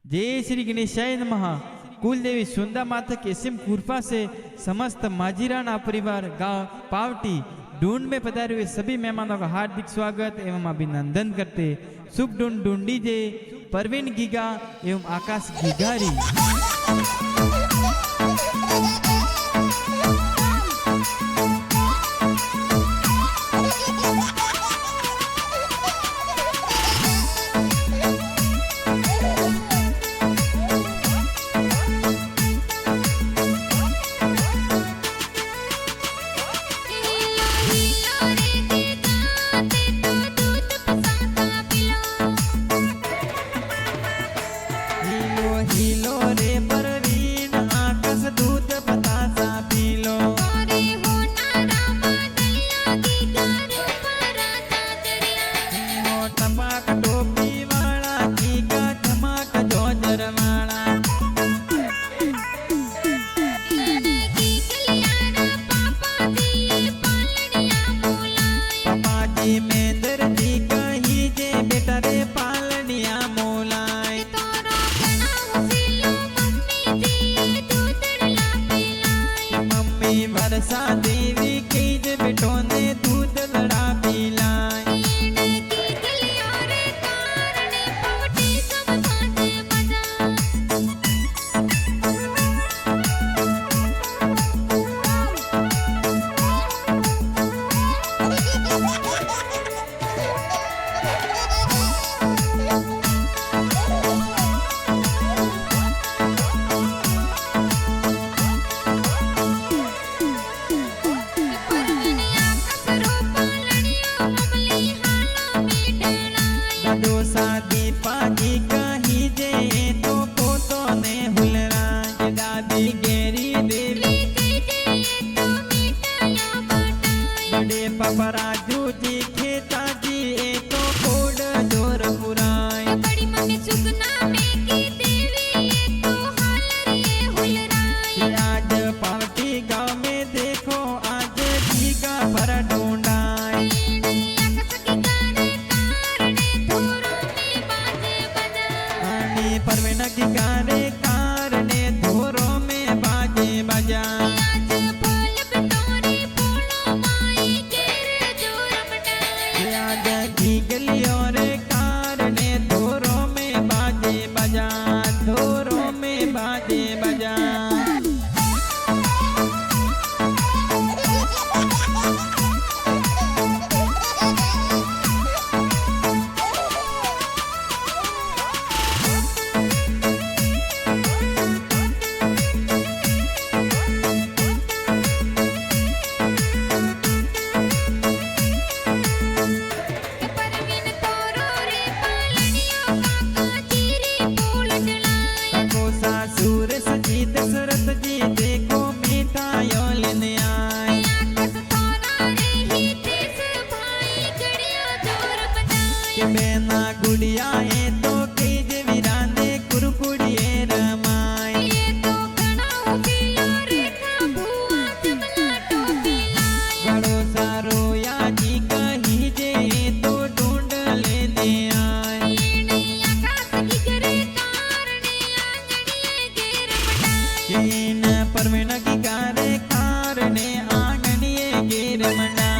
जय श्री गणेशाय नमः। कुल देवी सुंदा माता की असीम कृपा से समस्त माजीराना परिवार गांव पावटी ढूंढ में पधारे हुए सभी मेहमानों का हार्दिक स्वागत एवं अभिनंदन करते। शुभ ढूंढ ढूंढी जे परवीन गीगा एवं आकाश गीगारी। देवी की बेटों ने दूध लड़ा पिलाए। राजू जी खेता जी तो कोड जोर पुराए। बड़ी मम्मी सुगना में की देवी तो हालरिए हुलराए। आज पावटी गांव में देखो आज गीगा भर ढूंढाए। परवीन गीगा रे कारणे धोरो में बाजे बजा। धोरों में बाजे बजा। दशरथ जी देखो मिठाइयों लेने आए। बेना गुड़िया है तो केज वीराने कुरकुड़िए रमाए। बड़ो सारो या जी कही जे तो ढूंढ लेने आए। परवीन गीगा रे कारणे आंगनिये गिर मनाए।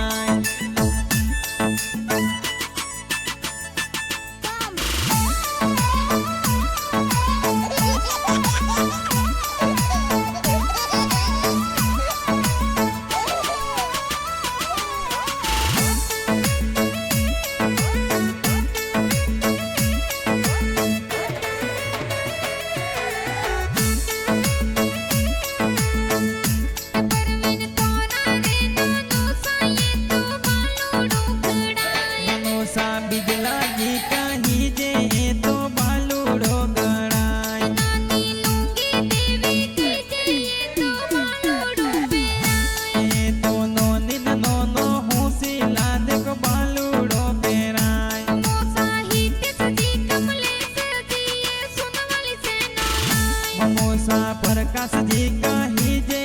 बिजला जी कही जे तो बालूड़ो गड़ाई। तो नोनी नोनो होसी ला देखो बालूड़ो पेराई। मोसा प्रकाश जी कही जे